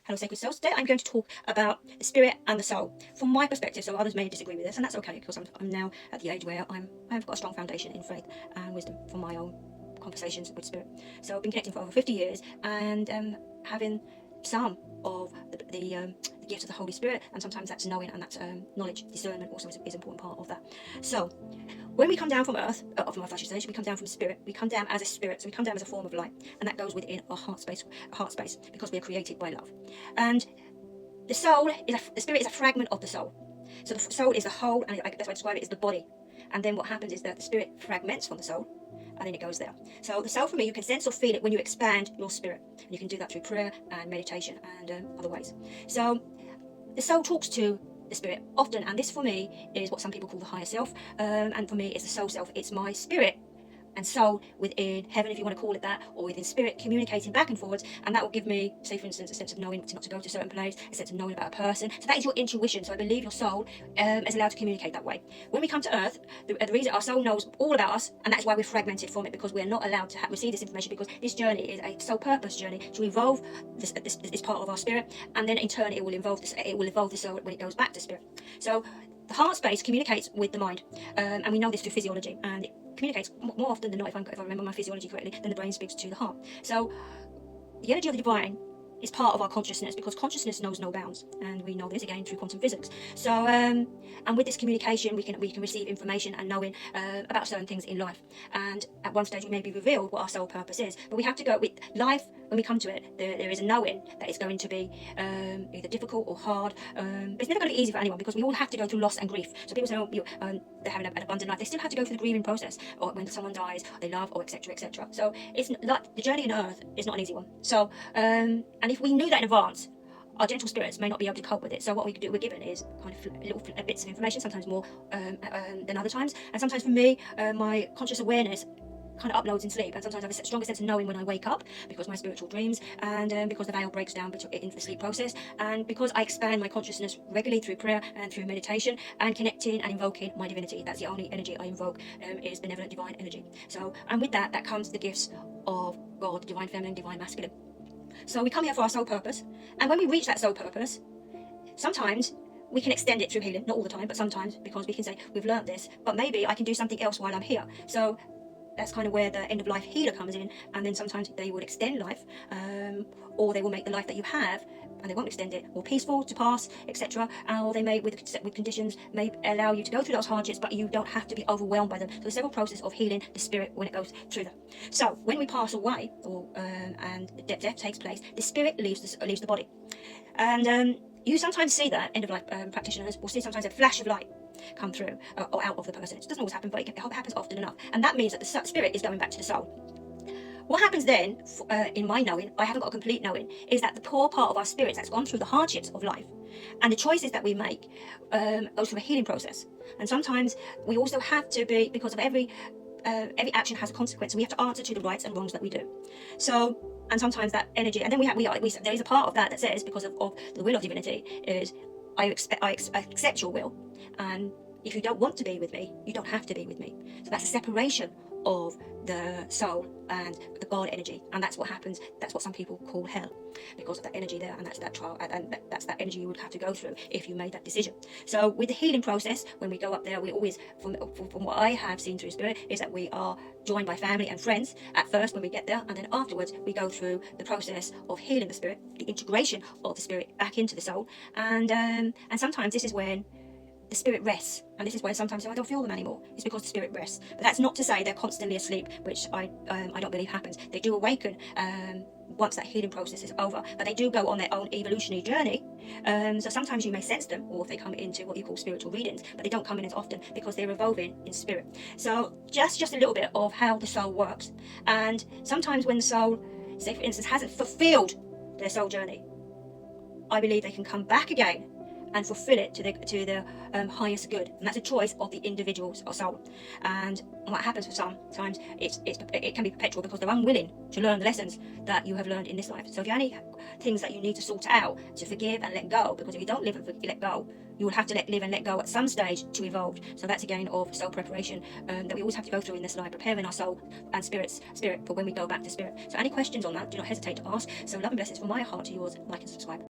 Hello, Sacred Souls. Today I'm going to talk about the spirit and the soul from my perspective. So others may disagree with this, and that's okay, because I'm now at the age where I've got a strong foundation in faith and wisdom from my own conversations with spirit. So I've been connecting for over 50 years, and having some of the gifts of the Holy Spirit, and sometimes that's knowing, and that's knowledge. Discernment also is an important part of that. So when we come down from earth, I should say, we come down from spirit. We come down as a spirit, so we come down as a form of light, and that goes within our heart space, because we are created by love. And the soul the spirit is a fragment of the soul. So the soul is the whole, and the best way to describe it is the body. And then what happens is that the spirit fragments from the soul, and then it goes there. So the soul, for me, you can sense or feel it when you expand your spirit. And you can do that through prayer and meditation and other ways. So the soul talks to the spirit often, and this for me is what some people call the higher self, and for me it's the soul self. It's my spirit and soul within heaven, if you want to call it that, or within spirit, communicating back and forwards, and that will give me, say for instance, a sense of knowing not to go to a certain place, a sense of knowing about a person. So that is your intuition. So I believe your soul is allowed to communicate that way. When we come to earth, the reason our soul knows all about us, and that's why we're fragmented from it, because we're not allowed to receive this information, because this journey is a soul purpose journey to evolve this part of our spirit, and then in turn it will evolve the soul when it goes back to spirit. So the heart space communicates with the mind, and we know this through physiology, and it communicates more often than not, if I remember my physiology correctly, than the brain speaks to the heart. So the energy of the divine is part of our consciousness, because consciousness knows no bounds, and we know this again through quantum physics. So and with this communication we can receive information and knowing about certain things in life, and at one stage we may be revealed what our soul purpose is. But we have to go with life. When we come to it, there is a knowing that it's going to be either difficult or hard, but it's never going to be easy for anyone, because we all have to go through loss and grief. So people say, oh, they're having an abundant life, they still have to go through the grieving process, or when someone dies, they love, or etc, etc. So it's like the journey on earth is not an easy one. So and if we knew that in advance, our gentle spirits may not be able to cope with it. So what we do, we're given is kind of little bits of information, sometimes more than other times. And sometimes for me, my conscious awareness kind of uploads in sleep, and sometimes I have a stronger sense of knowing when I wake up, because my spiritual dreams, and because the veil breaks down in the sleep process, and because I expand my consciousness regularly through prayer and through meditation and connecting and invoking my divinity. That's the only energy I invoke, is benevolent divine energy. So, and with that comes the gifts of God, divine feminine, divine masculine. So we come here for our soul purpose, and when we reach that soul purpose, sometimes we can extend it through healing, not all the time, but sometimes, because we can say, we've learned this, but maybe I can do something else while I'm here. So that's kind of where the end of life healer comes in, and then sometimes they would extend life, or they will make the life that you have, and they won't extend it, more peaceful to pass, etc. Or they may, with conditions, may allow you to go through those hardships, but you don't have to be overwhelmed by them. So there's several process of healing the spirit when it goes through them. So when we pass away, or and death takes place, the spirit leaves the body, and you sometimes see that end of life practitioners will see sometimes a flash of light come through or out of the person. It doesn't always happen, but it happens often enough, and that means that the spirit is going back to the soul. What happens then, in my knowing, I haven't got a complete knowing, is that the core part of our spirits that's gone through the hardships of life and the choices that we make goes through a healing process. And sometimes we also have to be, because of every action has a consequence, and we have to answer to the rights and wrongs that we do. So, and sometimes that energy, and then there is a part of that says, because of the will of divinity, is I accept your will, and if you don't want to be with me, you don't have to be with me. So that's a separation of the soul and the God energy, and that's what happens. That's what some people call hell, because of that energy there, and that's that trial, and that's that energy you would have to go through if you made that decision. So with the healing process, when we go up there, we always, from what I have seen through spirit, is that we are joined by family and friends at first when we get there, and then afterwards we go through the process of healing the spirit, the integration of the spirit back into the soul, and sometimes this is when the spirit rests, and this is why sometimes I don't feel them anymore. It's because the spirit rests. But that's not to say they're constantly asleep, which I don't believe happens. They do awaken once that healing process is over, but they do go on their own evolutionary journey. So sometimes you may sense them, or if they come into what you call spiritual readings, but they don't come in as often because they're evolving in spirit. So just a little bit of how the soul works. And sometimes when the soul, say for instance, hasn't fulfilled their soul journey, I believe they can come back again and fulfill it to the highest good, and that's a choice of the individual's soul. And what happens for sometimes it can be perpetual, because they're unwilling to learn the lessons that you have learned in this life. So if you have any things that you need to sort out, to forgive and let go, because if you don't live and let go, you will have to live and let go at some stage to evolve. So that's again of soul preparation that we always have to go through in this life, preparing our soul and spirit for when we go back to spirit. So any questions on that, do not hesitate to ask. So love and blessings from my heart to yours. Like and subscribe.